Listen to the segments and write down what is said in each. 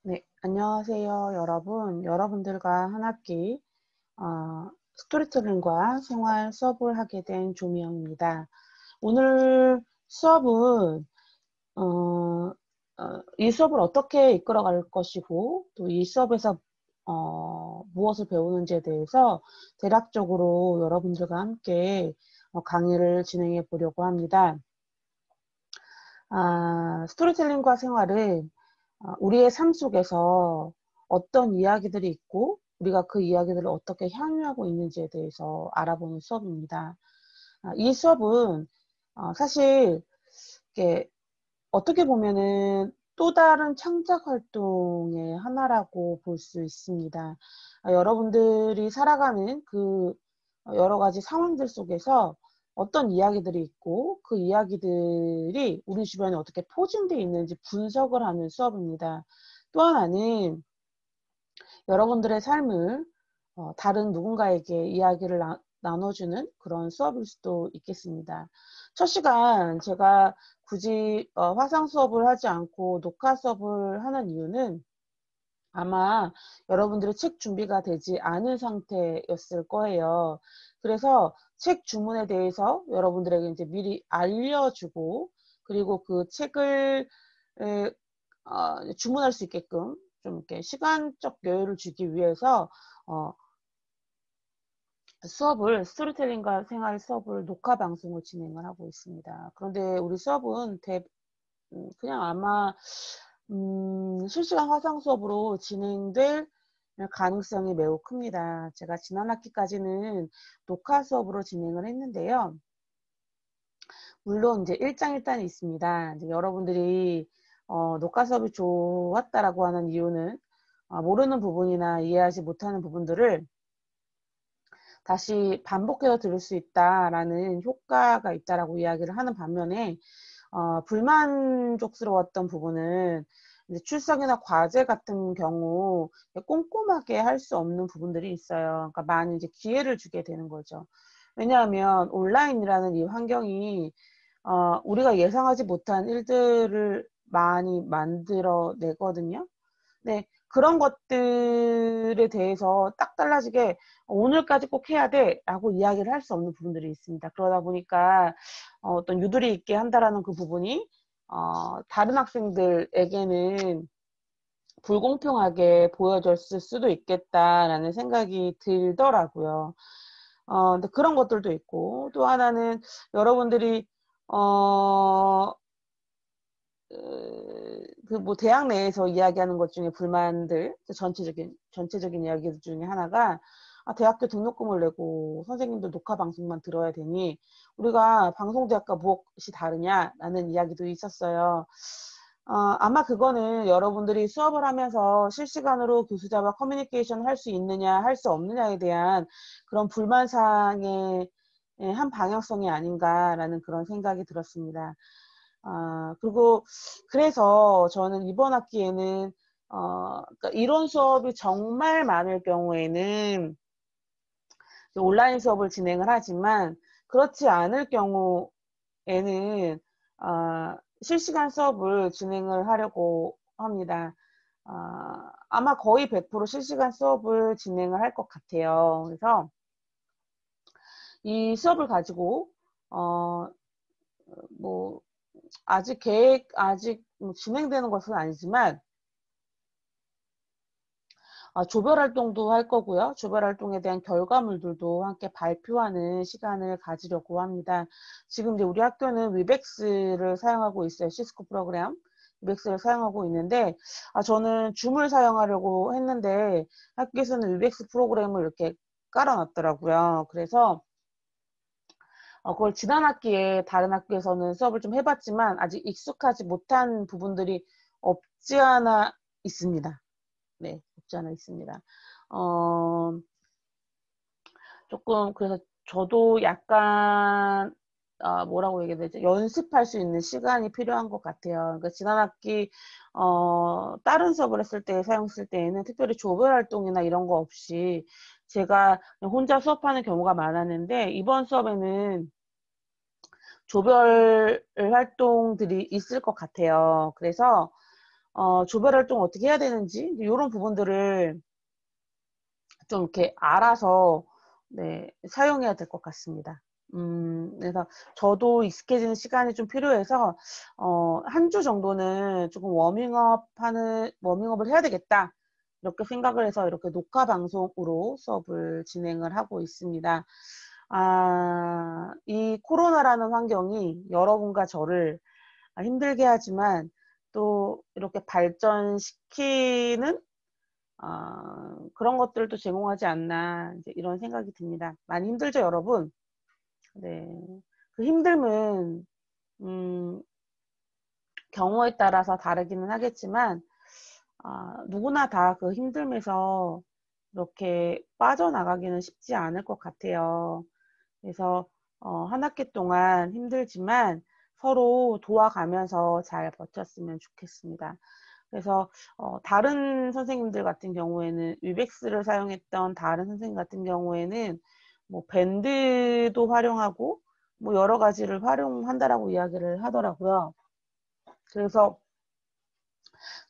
네, 안녕하세요, 여러분. 여러분들과 한 학기 스토리텔링과 생활 수업을 하게 된 조미영입니다. 오늘 수업은 이 수업을 어떻게 이끌어갈 것이고 또 이 수업에서 무엇을 배우는지에 대해서 대략적으로 여러분들과 함께 강의를 진행해 보려고 합니다. 스토리텔링과 생활은 우리의 삶 속에서 어떤 이야기들이 있고 우리가 그 이야기들을 어떻게 향유하고 있는지에 대해서 알아보는 수업입니다. 이 수업은 사실 이게 어떻게 보면은 또 다른 창작 활동의 하나라고 볼 수 있습니다. 여러분들이 살아가는 그 여러 가지 상황들 속에서 어떤 이야기들이 있고 그 이야기들이 우리 주변에 어떻게 포진되어 있는지 분석을 하는 수업입니다. 또 하나는 여러분들의 삶을 다른 누군가에게 이야기를 나눠주는 그런 수업일 수도 있겠습니다. 첫 시간 제가 굳이 화상 수업을 하지 않고 녹화 수업을 하는 이유는 아마 여러분들의 책 준비가 되지 않은 상태였을 거예요. 그래서 책 주문에 대해서 여러분들에게 이제 미리 알려주고 그리고 그 책을 주문할 수 있게끔 좀 이렇게 시간적 여유를 주기 위해서 스토리텔링과 생활 수업을 녹화 방송을 진행을 하고 있습니다. 그런데 우리 수업은 그냥 아마 실시간 화상 수업으로 진행될 가능성이 매우 큽니다. 제가 지난 학기까지는 녹화 수업으로 진행을 했는데요. 물론 이제 일장일단이 있습니다. 이제 여러분들이 녹화 수업이 좋았다라고 하는 이유는 모르는 부분이나 이해하지 못하는 부분들을 다시 반복해서 들을 수 있다라는 효과가 있다라고 이야기를 하는 반면에 불만족스러웠던 부분은 이제 출석이나 과제 같은 경우 꼼꼼하게 할 수 없는 부분들이 있어요. 그러니까 많이 이제 기회를 주게 되는 거죠. 왜냐하면 온라인이라는 이 환경이 우리가 예상하지 못한 일들을 많이 만들어내거든요. 네, 그런 것들에 대해서 딱 달라지게 오늘까지 꼭 해야 돼 라고 이야기를 할 수 없는 부분들이 있습니다. 그러다 보니까 어떤 유도리 있게 한다라는 그 부분이 다른 학생들에게는 불공평하게 보여졌을 수도 있겠다라는 생각이 들더라고요. 근데 그런 것들도 있고 또 하나는 여러분들이 어, 그 뭐 대학 내에서 이야기하는 것 중에 불만들 전체적인 이야기들 중에 하나가 대학교 등록금을 내고 선생님들 녹화 방송만 들어야 되니 우리가 방송대학과 무엇이 다르냐라는 이야기도 있었어요. 아마 그거는 여러분들이 수업을 하면서 실시간으로 교수자와 커뮤니케이션을 할 수 있느냐 할 수 없느냐에 대한 그런 불만사항의 한 방향성이 아닌가라는 그런 생각이 들었습니다. 그리고 그래서 저는 이번 학기에는 그러니까 이론 수업이 정말 많을 경우에는 온라인 수업을 진행을 하지만 그렇지 않을 경우에는 실시간 수업을 진행을 하려고 합니다. 아마 거의 100% 실시간 수업을 진행을 할 것 같아요. 그래서 이 수업을 가지고 뭐 아직 뭐 진행되는 것은 아니지만 조별 활동도 할 거고요. 조별 활동에 대한 결과물들도 함께 발표하는 시간을 가지려고 합니다. 지금 이제 우리 학교는 위백스를 사용하고 있어요. 시스코 프로그램. 위백스를 사용하고 있는데, 저는 줌을 사용하려고 했는데, 학교에서는 위백스 프로그램을 이렇게 깔아놨더라고요. 그래서, 그걸 지난 학기에 다른 학교에서는 수업을 좀 해봤지만, 아직 익숙하지 못한 부분들이 없지 않아 있습니다. 네, 없지 않아 있습니다. 어, 조금, 그래서 저도 약간, 뭐라고 얘기해야 되지? 연습할 수 있는 시간이 필요한 것 같아요. 그러니까 지난 학기, 다른 수업을 했을 때, 사용했을 때에는 특별히 조별 활동이나 이런 거 없이 제가 혼자 수업하는 경우가 많았는데, 이번 수업에는 조별 활동들이 있을 것 같아요. 그래서, 조별 활동 어떻게 해야 되는지 이런 부분들을 좀 이렇게 알아서 네, 사용해야 될 것 같습니다. 그래서 저도 익숙해지는 시간이 좀 필요해서 한 주 정도는 조금 워밍업을 해야 되겠다. 이렇게 생각을 해서 이렇게 녹화 방송으로 수업을 진행을 하고 있습니다. 이 코로나라는 환경이 여러분과 저를 힘들게 하지만 또 이렇게 발전시키는 그런 것들도 제공하지 않나 이제 이런 생각이 듭니다. 많이 힘들죠, 여러분? 네. 그 힘듦은 경우에 따라서 다르기는 하겠지만 누구나 다 그 힘듦에서 이렇게 빠져나가기는 쉽지 않을 것 같아요. 그래서 한 학기 동안 힘들지만 서로 도와가면서 잘 버텼으면 좋겠습니다. 그래서 다른 선생님들 같은 경우에는 위백스를 사용했던 다른 선생님 같은 경우에는 뭐 밴드도 활용하고 뭐 여러 가지를 활용한다라고 이야기를 하더라고요. 그래서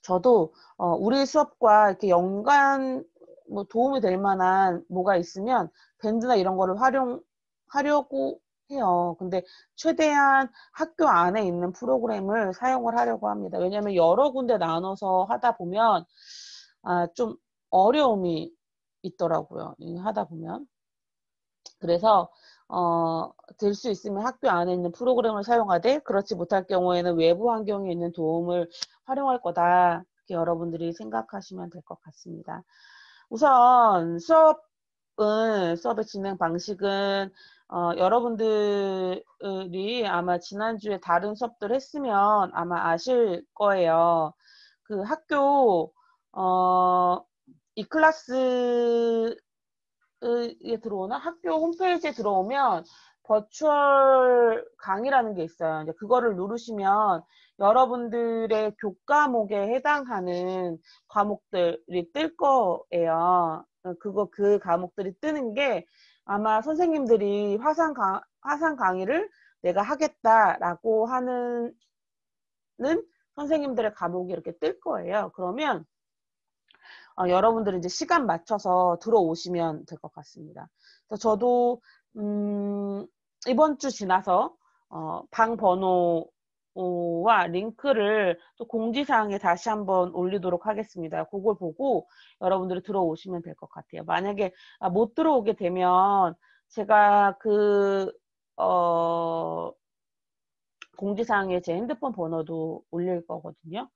저도 우리 수업과 이렇게 연관 뭐 도움이 될 만한 뭐가 있으면 밴드나 이런 거를 활용하려고 해요. 근데 최대한 학교 안에 있는 프로그램을 사용을 하려고 합니다. 왜냐하면 여러 군데 나눠서 하다 보면 좀 어려움이 있더라고요. 하다 보면. 그래서 될 수 있으면 학교 안에 있는 프로그램을 사용하되 그렇지 못할 경우에는 외부 환경에 있는 도움을 활용할 거다. 이렇게 여러분들이 생각하시면 될 것 같습니다. 우선 수업의 진행 방식은 여러분들이 아마 지난주에 다른 수업들 했으면 아마 아실 거예요. 그 학교 이클래스에 들어오나 학교 홈페이지에 들어오면 버추얼 강의라는 게 있어요. 이제 그거를 누르시면 여러분들의 교과목에 해당하는 과목들이 뜰 거예요. 그 과목들이 뜨는 게 아마 선생님들이 화상 강의를 내가 하겠다라고 하는 선생님들의 과목이 이렇게 뜰 거예요. 그러면 여러분들이 이제 시간 맞춰서 들어오시면 될 것 같습니다. 그래서 저도 이번 주 지나서 방 번호와 링크를 또 공지사항에 다시 한번 올리도록 하겠습니다. 그걸 보고 여러분들이 들어오시면 될 것 같아요. 만약에 못 들어오게 되면 제가 공지사항에 제 핸드폰 번호도 올릴 거거든요.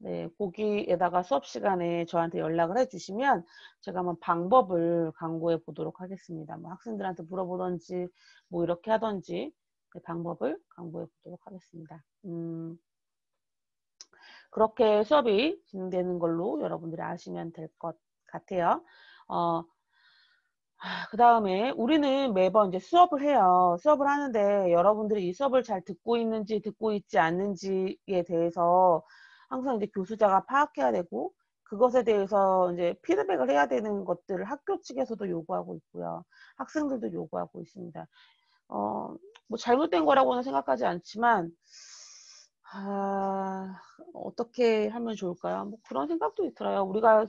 네, 거기에다가 수업 시간에 저한테 연락을 해주시면 제가 한번 방법을 강구해 보도록 하겠습니다. 뭐 학생들한테 물어보던지 뭐 이렇게 하던지 네, 방법을 강구해 보도록 하겠습니다. 그렇게 수업이 진행되는 걸로 여러분들이 아시면 될 것 같아요. 그 다음에 우리는 매번 이제 수업을 해요. 수업을 하는데 여러분들이 이 수업을 잘 듣고 있는지 듣고 있지 않는지에 대해서 항상 이제 교수자가 파악해야 되고 그것에 대해서 이제 피드백을 해야 되는 것들을 학교 측에서도 요구하고 있고요. 학생들도 요구하고 있습니다. 뭐 잘못된 거라고는 생각하지 않지만 어떻게 하면 좋을까요? 뭐 그런 생각도 들어요. 우리가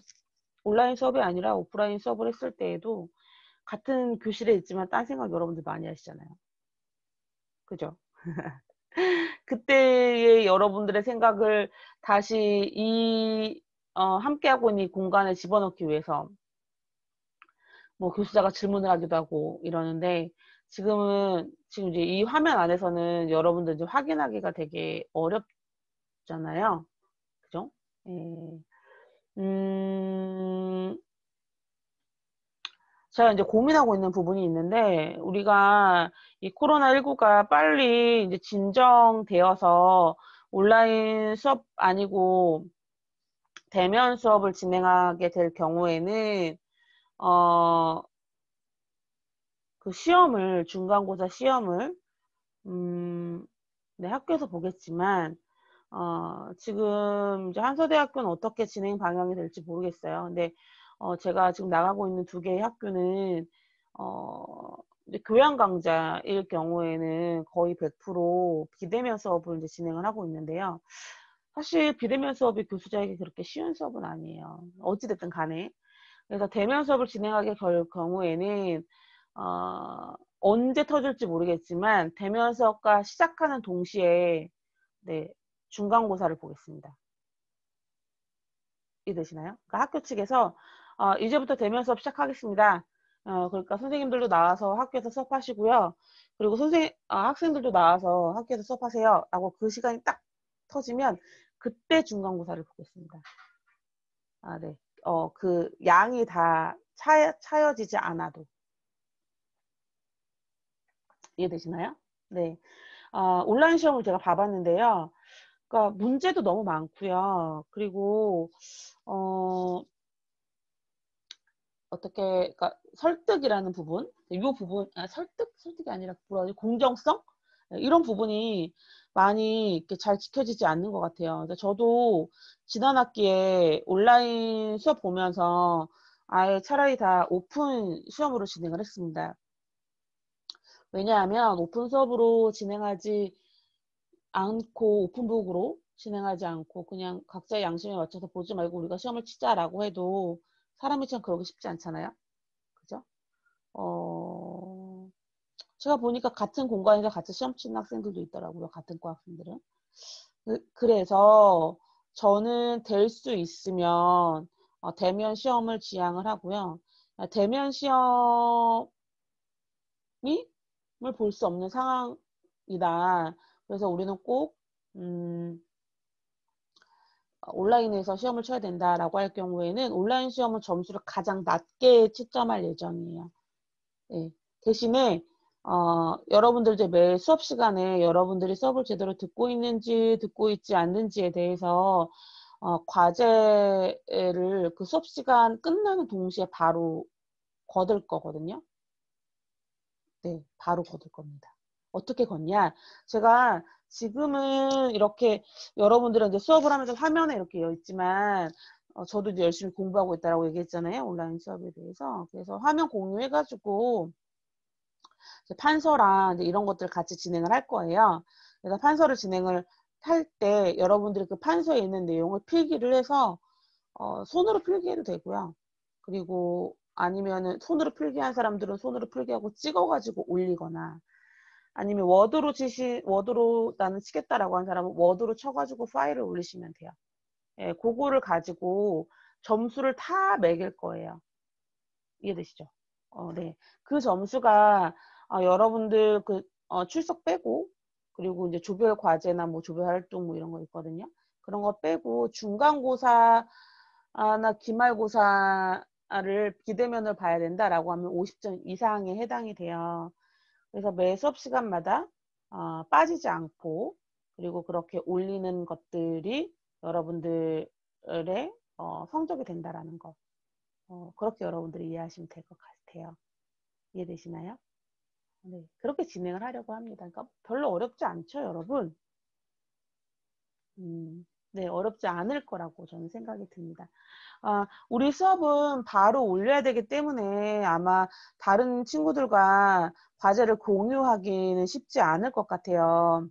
온라인 수업이 아니라 오프라인 수업을 했을 때에도 같은 교실에 있지만 딴 생각 여러분들 많이 하시잖아요. 그죠? 그때의 여러분들의 생각을 다시 함께하고 있는 이 공간에 집어넣기 위해서 뭐 교수자가 질문을 하기도 하고 이러는데 지금 이제 이 화면 안에서는 여러분들 이제 확인하기가 되게 어렵잖아요. 그죠? 예. 제가 이제 고민하고 있는 부분이 있는데, 우리가 이 코로나19가 빨리 이제 진정되어서 온라인 수업 아니고 대면 수업을 진행하게 될 경우에는, 그 중간고사 시험을, 네, 학교에서 보겠지만, 지금 이제 한서대학교는 어떻게 진행 방향이 될지 모르겠어요. 근데 제가 지금 나가고 있는 두 개의 학교는 이제 교양 강좌일 경우에는 거의 100% 비대면 수업을 이제 진행을 하고 있는데요. 사실 비대면 수업이 교수자에게 그렇게 쉬운 수업은 아니에요. 어찌됐든 간에. 그래서 대면 수업을 진행하게 될 경우에는 언제 터질지 모르겠지만 대면 수업과 시작하는 동시에 네, 중간고사를 보겠습니다. 이해되시나요? 그러니까 학교 측에서 이제부터 대면 수업 시작하겠습니다. 그러니까 선생님들도 나와서 학교에서 수업하시고요. 그리고 학생들도 나와서 학교에서 수업하세요. 라고 그 시간이 딱 터지면 그때 중간고사를 보겠습니다. 네. 그 양이 다 차여지지 않아도. 이해되시나요? 네. 온라인 시험을 제가 봐봤는데요. 그러니까 문제도 너무 많고요. 그리고 어떻게 그러니까 설득이라는 부분, 이 부분 설득이 아니라 뭐라 하지? 공정성 이런 부분이 많이 이렇게 잘 지켜지지 않는 것 같아요. 그래서 저도 지난 학기에 온라인 수업 보면서 아예 차라리 다 오픈 시험으로 진행을 했습니다. 왜냐하면 오픈 수업으로 진행하지 않고 오픈북으로 진행하지 않고 그냥 각자의 양심에 맞춰서 보지 말고 우리가 시험을 치자라고 해도 사람이 참 그러기 쉽지 않잖아요. 그죠? 제가 보니까 같은 공간에서 같이 시험 치는 학생들도 있더라고요. 같은 과 학생들은. 그래서 저는 될 수 있으면 대면 시험을 지향을 하고요. 대면 시험을 볼 수 없는 상황이다. 그래서 우리는 꼭 온라인에서 시험을 쳐야 된다라고 할 경우에는 온라인 시험은 점수를 가장 낮게 채점할 예정이에요. 네. 대신에 여러분들 이제 매 수업 시간에 여러분들이 수업을 제대로 듣고 있는지 듣고 있지 않는지에 대해서 과제를 그 수업 시간 끝나는 동시에 바로 거둘 거거든요. 네, 바로 거둘 겁니다. 어떻게 걷냐? 제가 지금은 이렇게 여러분들은 이제 수업을 하면서 화면에 이렇게 여 있지만 저도 이제 열심히 공부하고 있다라고 얘기했잖아요. 온라인 수업에 대해서. 그래서 화면 공유해가지고 판서랑 이런 것들 같이 진행을 할 거예요. 그래서 판서를 진행을 할 때 여러분들이 그 판서에 있는 내용을 필기를 해서 손으로 필기해도 되고요. 그리고 아니면은 손으로 필기한 사람들은 손으로 필기하고 찍어가지고 올리거나 아니면 워드로 나는 치겠다라고 한 사람은 워드로 쳐가지고 파일을 올리시면 돼요. 예, 그거를 가지고 점수를 다 매길 거예요. 이해되시죠? 네. 그 점수가 여러분들 출석 빼고 그리고 이제 조별 과제나 뭐 조별 활동 뭐 이런 거 있거든요. 그런 거 빼고 중간고사나 기말고사를 비대면을 봐야 된다라고 하면 50점 이상에 해당이 돼요. 그래서 매 수업 시간마다 빠지지 않고 그리고 그렇게 올리는 것들이 여러분들의 성적이 된다라는 거. 그렇게 여러분들이 이해하시면 될 것 같아요. 이해되시나요? 네, 그렇게 진행을 하려고 합니다. 그러니까 별로 어렵지 않죠, 여러분? 네, 어렵지 않을 거라고 저는 생각이 듭니다. 우리 수업은 바로 올려야 되기 때문에 아마 다른 친구들과 과제를 공유하기는 쉽지 않을 것 같아요.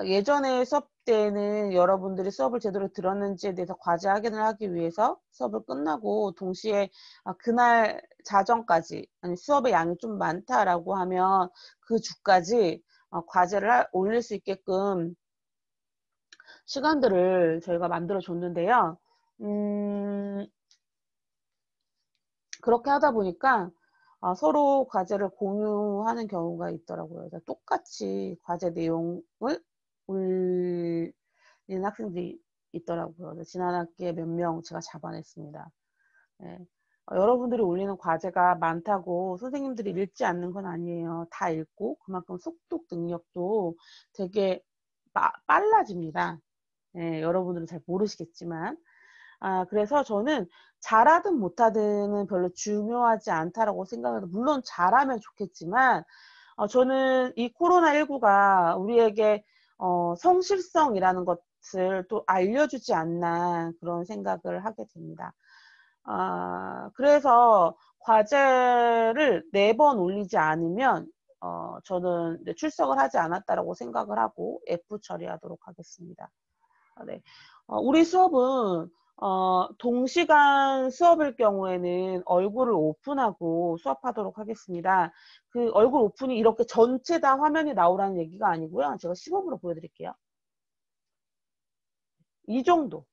예전에 수업 때는 여러분들이 수업을 제대로 들었는지에 대해서 과제 확인을 하기 위해서 수업을 끝나고 동시에 그날 자정까지 아니 수업의 양이 좀 많다라고 하면 그 주까지 과제를 올릴 수 있게끔 시간들을 저희가 만들어 줬는데요. 그렇게 하다 보니까 서로 과제를 공유하는 경우가 있더라고요. 그래서 똑같이 과제 내용을 올리는 학생들이 있더라고요. 지난 학기에 몇 명 제가 잡아냈습니다. 네. 여러분들이 올리는 과제가 많다고 선생님들이 읽지 않는 건 아니에요. 다 읽고 그만큼 속독 능력도 되게 빨라집니다. 네, 여러분들은 잘 모르시겠지만 그래서 저는 잘하든 못하든은 별로 중요하지 않다라고 생각해요. 물론 잘하면 좋겠지만 저는 이 코로나19가 우리에게 성실성이라는 것을 또 알려주지 않나 그런 생각을 하게 됩니다. 그래서 과제를 4번 올리지 않으면 저는 이제 출석을 하지 않았다라고 생각을 하고 F 처리하도록 하겠습니다. 네. 우리 수업은 동시간 수업일 경우에는 얼굴을 오픈하고 수업하도록 하겠습니다. 그 얼굴 오픈이 이렇게 전체 다 화면이 나오라는 얘기가 아니고요. 제가 시범으로 보여드릴게요. 이 정도.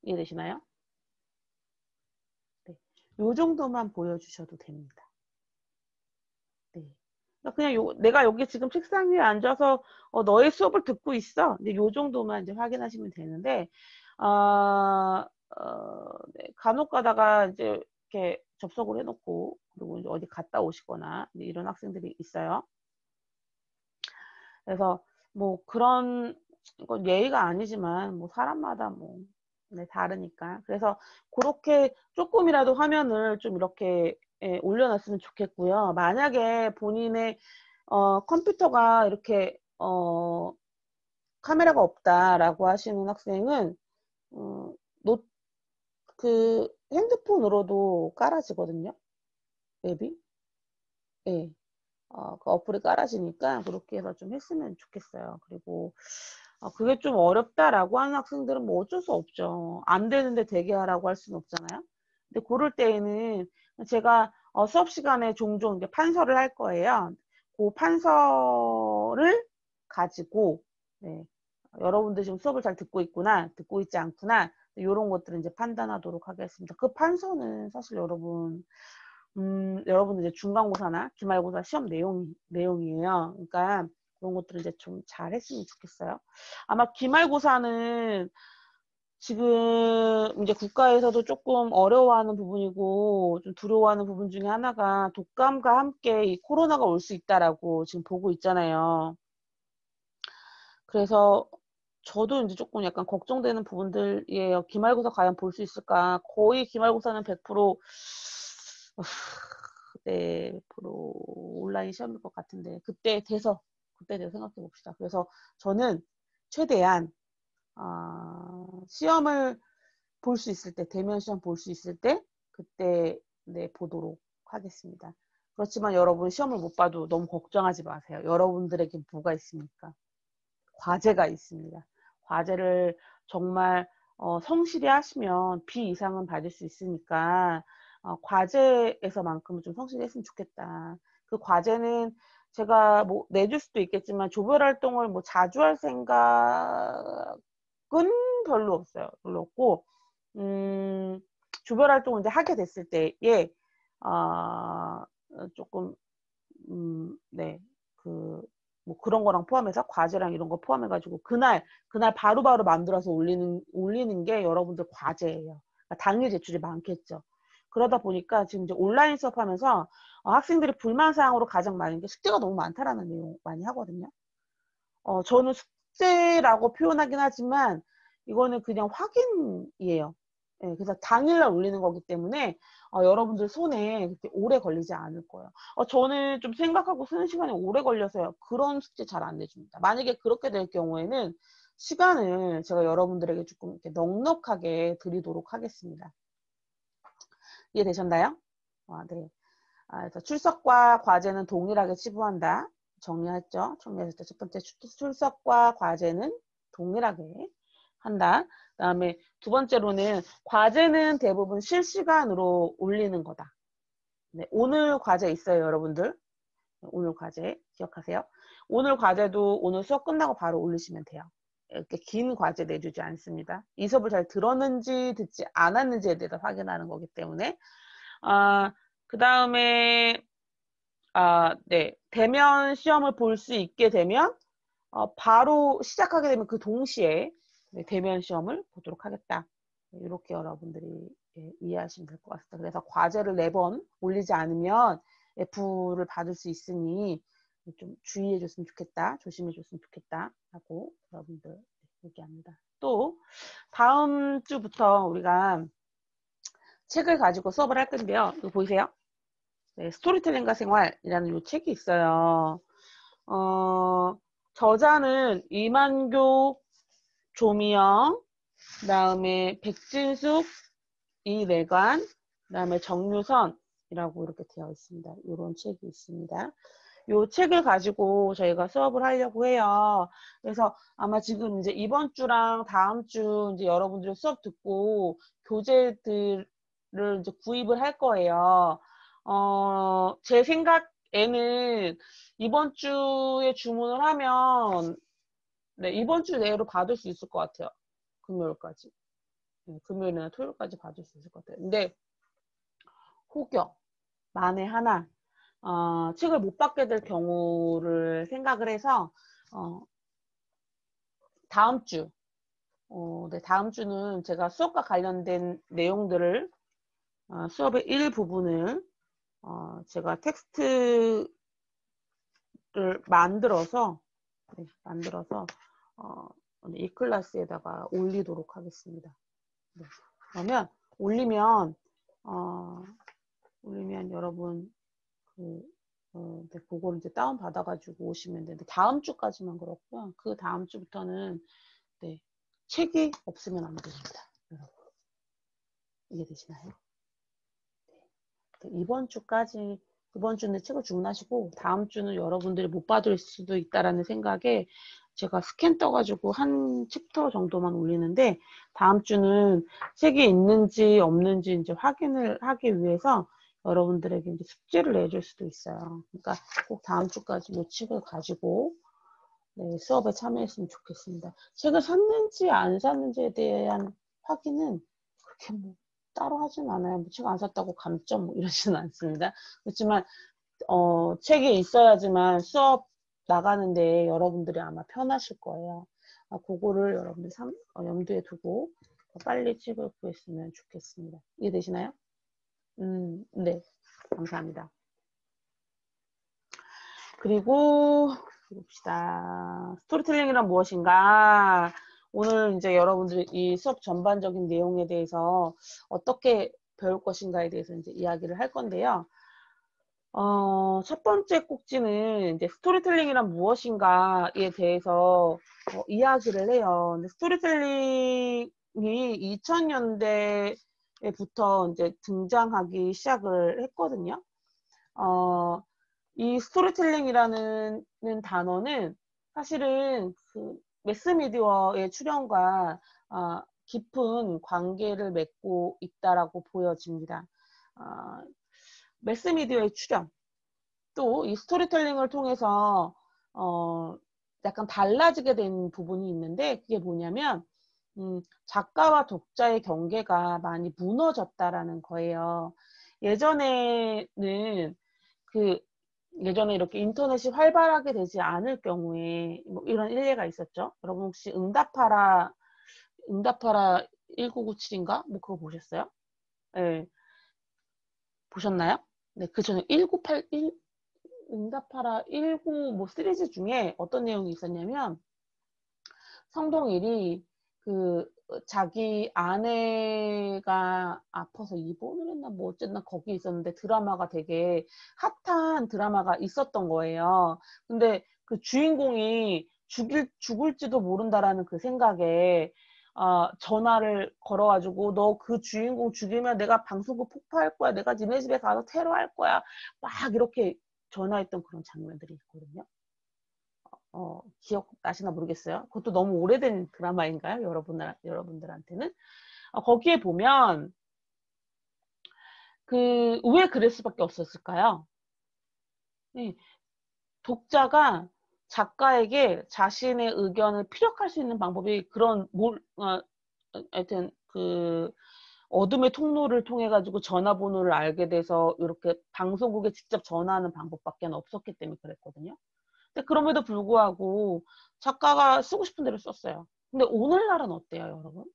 이해되시나요? 네. 요 정도만 보여주셔도 됩니다. 네. 그냥 내가 여기 지금 책상 위에 앉아서 너의 수업을 듣고 있어. 이제 요 정도만 이제 확인하시면 되는데, 네. 간혹 가다가 이제 이렇게 접속을 해놓고, 그리고 이제 어디 갔다 오시거나, 이런 학생들이 있어요. 그래서 뭐 그런, 이건 예의가 아니지만, 뭐 사람마다 뭐, 네, 다르니까. 그래서 그렇게 조금이라도 화면을 좀 이렇게 올려놨으면 좋겠고요. 만약에 본인의 컴퓨터가 이렇게 카메라가 없다라고 하시는 학생은 노, 그 핸드폰으로도 깔아지거든요. 앱이. 예. 그 어플이 깔아지니까 그렇게 해서 좀 했으면 좋겠어요. 그리고 그게 좀 어렵다라고 하는 학생들은 뭐 어쩔 수 없죠. 안 되는데 되게 하라고 할 수는 없잖아요. 근데 그럴 때에는 제가 수업 시간에 종종 이제 판서를 할 거예요. 그 판서를 가지고 네, 여러분들 지금 수업을 잘 듣고 있구나, 듣고 있지 않구나 이런 것들을 이제 판단하도록 하겠습니다. 그 판서는 사실 여러분들 이제 중간고사나 기말고사 시험 내용이에요. 그러니까 그런 것들을 이제 좀 잘 했으면 좋겠어요. 아마 기말고사는 지금 이제 국가에서도 조금 어려워하는 부분이고 좀 두려워하는 부분 중에 하나가 독감과 함께 이 코로나가 올 수 있다라고 지금 보고 있잖아요. 그래서 저도 이제 조금 약간 걱정되는 부분들이에요. 기말고사 과연 볼 수 있을까? 거의 기말고사는 100% 네, 100% 온라인 시험일 것 같은데 그때 돼서 생각해 봅시다. 그래서 저는 최대한 시험을 볼 수 있을 때, 대면 시험 볼 수 있을 때 그때 네, 보도록 하겠습니다. 그렇지만 여러분 시험을 못 봐도 너무 걱정하지 마세요. 여러분들에게 뭐가 있습니까? 과제가 있습니다. 과제를 정말 성실히 하시면 B 이상은 받을 수 있으니까 과제에서만큼은 좀 성실히 했으면 좋겠다. 그 과제는 제가 뭐 내줄 수도 있겠지만 조별 활동을 뭐 자주 할 생각은 별로 없어요. 별로 없고 조별 활동을 이제 하게 됐을 때에 조금 네, 뭐 그런 거랑 포함해서 과제랑 이런 거 포함해가지고 그날 바로바로 만들어서 올리는 게 여러분들 과제예요. 그러니까 당일 제출이 많겠죠. 그러다 보니까 지금 이제 온라인 수업하면서 학생들이 불만사항으로 가장 많은 게 숙제가 너무 많다라는 내용 많이 하거든요. 저는 숙제라고 표현하긴 하지만 이거는 그냥 확인이에요. 예, 그래서 당일날 올리는 거기 때문에 여러분들 손에 그렇게 오래 걸리지 않을 거예요. 저는 좀 생각하고 쓰는 시간이 오래 걸려서요. 그런 숙제 잘 안 내줍니다. 만약에 그렇게 될 경우에는 시간을 제가 여러분들에게 조금 이렇게 넉넉하게 드리도록 하겠습니다. 이해되셨나요? 네. 그래서 출석과 과제는 동일하게 치부한다. 정리했죠? 정리했을 첫 번째 출석과 과제는 동일하게 한다. 그다음에 두 번째로는 과제는 대부분 실시간으로 올리는 거다. 네, 오늘 과제 있어요, 여러분들. 오늘 과제 기억하세요. 오늘 과제도 오늘 수업 끝나고 바로 올리시면 돼요. 이렇게 긴 과제 내주지 않습니다. 이 수업을 잘 들었는지 듣지 않았는지에 대해서 확인하는 거기 때문에 그 다음에 네, 대면 시험을 볼 수 있게 되면 바로 시작하게 되면 그 동시에 네, 대면 시험을 보도록 하겠다. 네, 이렇게 여러분들이 이해하시면 될 것 같습니다. 그래서 과제를 4번 올리지 않으면 F를 받을 수 있으니 좀 주의해 줬으면 좋겠다. 조심해 줬으면 좋겠다. 라고 여러분들 얘기합니다. 또 다음 주부터 우리가 책을 가지고 수업을 할 건데요. 이거 보이세요? 네, 스토리텔링과 생활이라는 이 책이 있어요. 저자는 이만교, 조미영, 그 다음에 백진숙, 이내관, 그 다음에 정유선 이라고 이렇게 되어 있습니다. 이런 책이 있습니다. 이 책을 가지고 저희가 수업을 하려고 해요. 그래서 아마 지금 이제 이번 주랑 다음 주 이제 여러분들이 수업 듣고 교재들을 이제 구입을 할 거예요. 제 생각에는 이번 주에 주문을 하면 네, 이번 주 내로 받을 수 있을 것 같아요. 금요일까지. 네, 금요일이나 토요일까지 받을 수 있을 것 같아요. 근데 혹여 만에 하나 책을 못 받게 될 경우를 생각을 해서 다음 주 네, 다음 주는 제가 수업과 관련된 내용들을 수업의 일부분을 제가 텍스트를 만들어서 네, 이 클래스에다가 올리도록 하겠습니다. 네, 그러면 올리면 여러분 네, 그걸 이제 다운 받아가지고 오시면 되는데 다음 주까지만 그렇고요. 그 다음 주부터는 네, 책이 없으면 안 됩니다. 여러분 이해되시나요? 네, 이번 주는 책을 주문하시고 다음 주는 여러분들이 못 받을 수도 있다라는 생각에 제가 스캔 떠가지고 한 챕터 정도만 올리는데 다음 주는 책이 있는지 없는지 이제 확인을 하기 위해서 여러분들에게 이제 숙제를 내줄 수도 있어요. 그러니까 꼭 다음 주까지 이 책을 가지고 네, 수업에 참여했으면 좋겠습니다. 책을 샀는지 안 샀는지에 대한 확인은 그렇게 뭐 따로 하진 않아요. 뭐 책 안 샀다고 감점 뭐 이러지는 않습니다. 그렇지만 책이 있어야지만 수업 나가는데 여러분들이 아마 편하실 거예요. 그거를 여러분들 염두에 두고 빨리 책을 구했으면 좋겠습니다. 이해되시나요? 네. 감사합니다. 그리고 봅시다. 스토리텔링이란 무엇인가? 오늘 이제 여러분들이 이 수업 전반적인 내용에 대해서 어떻게 배울 것인가에 대해서 이제 이야기를 할 건데요. 첫 번째 꼭지는 이제 스토리텔링이란 무엇인가에 대해서 이야기를 해요. 근데 스토리텔링이 2000년대부터 이제 등장하기 시작을 했거든요. 이 스토리텔링이라는 단어는 사실은 그 매스미디어의 출현과 깊은 관계를 맺고 있다라고 보여집니다. 매스미디어의 출현, 또 이 스토리텔링을 통해서 약간 달라지게 된 부분이 있는데 그게 뭐냐면 작가와 독자의 경계가 많이 무너졌다라는 거예요. 예전에 이렇게 인터넷이 활발하게 되지 않을 경우에 뭐 이런 일례가 있었죠. 여러분 혹시 응답하라 1997인가? 뭐 그거 보셨어요? 네. 보셨나요? 네, 그 전에 1981 응답하라 19 뭐 시리즈 중에 어떤 내용이 있었냐면 성동일이 그 자기 아내가 아파서 입원을 했나 뭐 어쨌나 거기 있었는데 드라마가 되게 핫한 드라마가 있었던 거예요. 근데 그 주인공이 죽을지도 모른다라는 그 생각에 전화를 걸어가지고 너 그 주인공 죽이면 내가 방송국 폭파할 거야. 내가 니네 집에 가서 테러할 거야. 막 이렇게 전화했던 그런 장면들이 있거든요. 기억나시나 모르겠어요. 그것도 너무 오래된 드라마인가요? 여러분들한테는? 거기에 보면, 왜 그럴 수밖에 없었을까요? 네, 독자가 작가에게 자신의 의견을 피력할 수 있는 방법이 하여튼, 어둠의 통로를 통해 가지고 전화번호를 알게 돼서 이렇게 방송국에 직접 전화하는 방법밖에 없었기 때문에 그랬거든요. 근데 그럼에도 불구하고 작가가 쓰고 싶은 대로 썼어요. 근데 오늘날은 어때요, 여러분?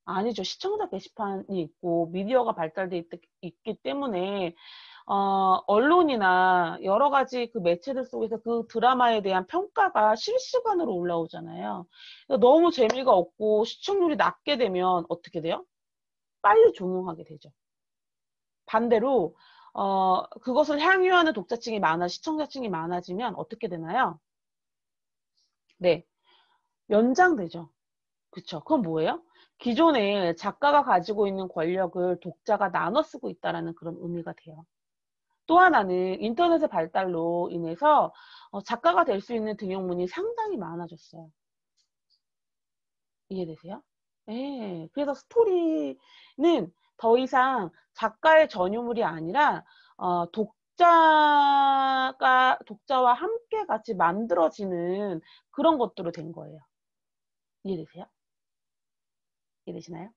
아니죠. 시청자 게시판이 있고 미디어가 발달돼 있기 때문에 언론이나 여러 가지 그 매체들 속에서 그 드라마에 대한 평가가 실시간으로 올라오잖아요. 너무 재미가 없고 시청률이 낮게 되면 어떻게 돼요? 빨리 종용하게 되죠. 반대로 그것을 향유하는 독자층이 시청자층이 많아지면 어떻게 되나요? 네, 연장되죠. 그쵸? 그건 뭐예요? 기존에 작가가 가지고 있는 권력을 독자가 나눠 쓰고 있다라는 그런 의미가 돼요. 또 하나는 인터넷의 발달로 인해서 작가가 될 수 있는 등용문이 상당히 많아졌어요. 이해되세요? 예. 그래서 스토리는 더 이상 작가의 전유물이 아니라 독자와 함께 같이 만들어지는 그런 것들로 된 거예요. 이해되세요? 이해되시나요?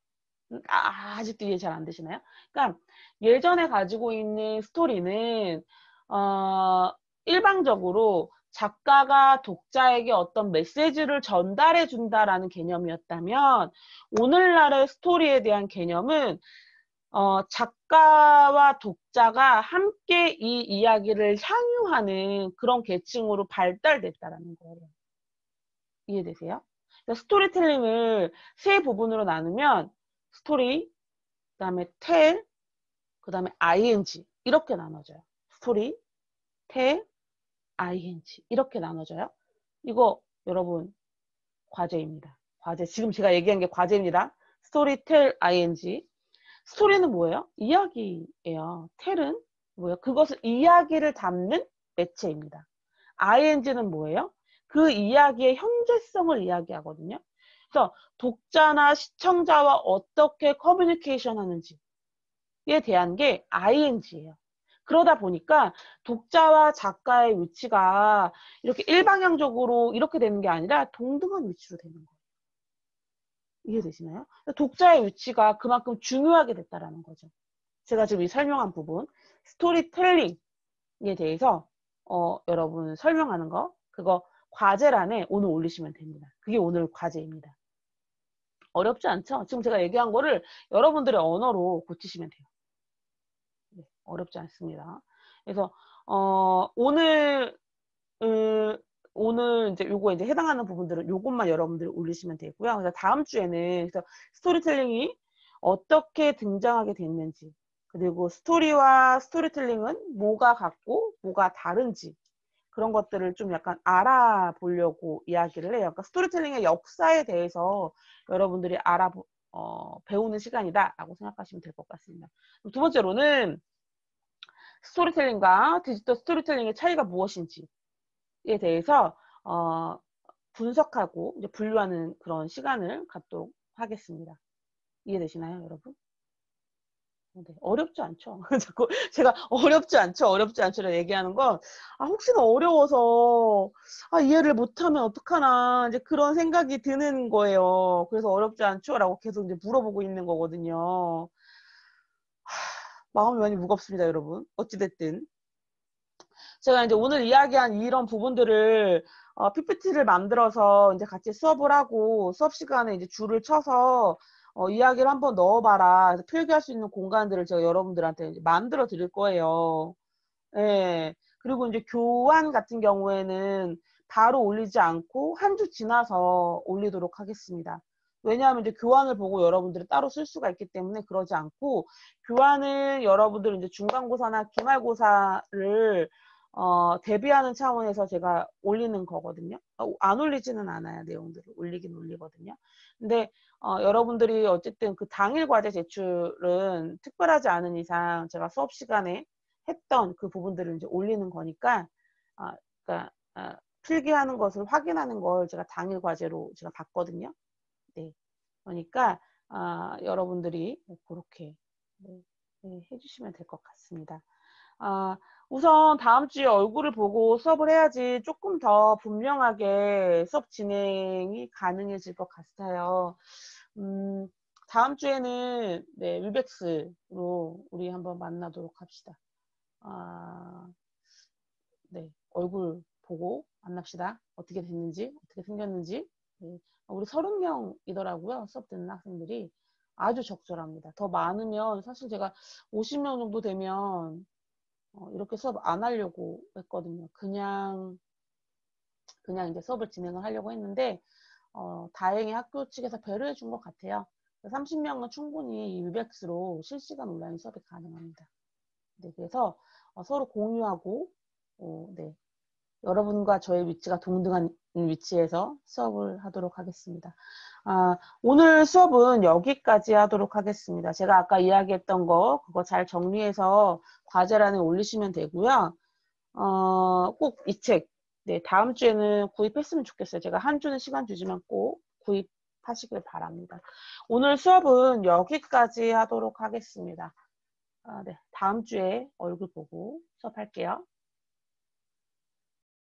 아직도 이해 잘 안 되시나요? 그러니까 예전에 가지고 있는 스토리는 일방적으로 작가가 독자에게 어떤 메시지를 전달해 준다라는 개념이었다면 오늘날의 스토리에 대한 개념은 작가와 독자가 함께 이 이야기를 향유하는 그런 계층으로 발달됐다라는 거예요. 이해되세요? 그러니까 스토리텔링을 세 부분으로 나누면 스토리, 그다음에 tell, 그다음에 ing 이렇게 나눠져요. 스토리, tell, ing 이렇게 나눠져요. 이거 여러분 과제입니다. 과제. 지금 제가 얘기한 게 과제입니다. 스토리, tell, ing. 스토리는 뭐예요? 이야기예요. tell은 뭐예요? 그것을 이야기를 담는 매체입니다. ing는 뭐예요? 그 이야기의 현재성을 이야기하거든요. 그래서 독자나 시청자와 어떻게 커뮤니케이션 하는지에 대한 게 ing예요. 그러다 보니까 독자와 작가의 위치가 이렇게 일방향적으로 이렇게 되는 게 아니라 동등한 위치로 되는 거예요. 이해되시나요? 독자의 위치가 그만큼 중요하게 됐다라는 거죠. 제가 지금 이 설명한 부분, 스토리텔링에 대해서 여러분 설명하는 거, 그거 과제란에 오늘 올리시면 됩니다. 그게 오늘 과제입니다. 어렵지 않죠? 지금 제가 얘기한 거를 여러분들의 언어로 고치시면 돼요. 네, 어렵지 않습니다. 그래서 오늘 오늘 이제 요거 이제 해당하는 부분들은 요것만 여러분들이 올리시면 되고요. 그래서 다음 주에는 그래서 스토리텔링이 어떻게 등장하게 됐는지, 그리고 스토리와 스토리텔링은 뭐가 같고 뭐가 다른지 그런 것들을 좀 약간 알아보려고 이야기를 해요. 그러니까 스토리텔링의 역사에 대해서 여러분들이 배우는 시간이다라고 생각하시면 될 것 같습니다. 두 번째로는 스토리텔링과 디지털 스토리텔링의 차이가 무엇인지에 대해서 분석하고 이제 분류하는 그런 시간을 갖도록 하겠습니다. 이해되시나요, 여러분? 네, 어렵지 않죠. 자꾸 제가 어렵지 않죠, 어렵지 않죠를 얘기하는 건 혹시나 어려워서 이해를 못하면 어떡하나 이제 그런 생각이 드는 거예요. 그래서 어렵지 않죠라고 계속 이제 물어보고 있는 거거든요. 마음이 많이 무겁습니다, 여러분. 어찌됐든 제가 이제 오늘 이야기한 이런 부분들을 PPT를 만들어서 이제 같이 수업을 하고 수업 시간에 이제 줄을 쳐서 이야기를 한번 넣어봐라. 그래서 표기할 수 있는 공간들을 제가 여러분들한테 이제 만들어 드릴 거예요. 예. 그리고 이제 교환 같은 경우에는 바로 올리지 않고 한 주 지나서 올리도록 하겠습니다. 왜냐하면 이제 교환을 보고 여러분들이 따로 쓸 수가 있기 때문에 그러지 않고 교환은 여러분들 이제 중간고사나 기말고사를 대비하는 차원에서 제가 올리는 거거든요. 안 올리지는 않아요. 내용들을 올리긴 올리거든요. 근데 여러분들이 어쨌든 그 당일 과제 제출은 특별하지 않은 이상 제가 수업 시간에 했던 그 부분들을 이제 올리는 거니까 그러니까 필기하는 것을 확인하는 걸 제가 당일 과제로 제가 봤거든요. 네. 그러니까 여러분들이 그렇게 네, 해주시면 될 것 같습니다. 우선 다음 주에 얼굴을 보고 수업을 해야지 조금 더 분명하게 수업 진행이 가능해질 것 같아요. 다음 주에는 네, 위백스로 우리 한번 만나도록 합시다. 네, 얼굴 보고 만납시다. 어떻게 됐는지, 어떻게 생겼는지. 네, 우리 30명이더라고요. 수업 듣는 학생들이. 아주 적절합니다. 더 많으면 사실 제가 50명 정도 되면 이렇게 수업 안 하려고 했거든요. 그냥 이제 수업을 진행을 하려고 했는데 다행히 학교 측에서 배려해 준 것 같아요. 30명은 충분히 위백스로 실시간 온라인 수업이 가능합니다. 네, 그래서 서로 공유하고 네. 여러분과 저의 위치가 동등한 위치에서 수업을 하도록 하겠습니다. 오늘 수업은 여기까지 하도록 하겠습니다. 제가 아까 이야기했던 거 그거 잘 정리해서 과제란에 올리시면 되고요. 꼭 이 책, 네, 다음 주에는 구입했으면 좋겠어요. 제가 한 주는 시간 주지만 꼭 구입하시길 바랍니다. 오늘 수업은 여기까지 하도록 하겠습니다. 네, 다음 주에 얼굴 보고 수업할게요.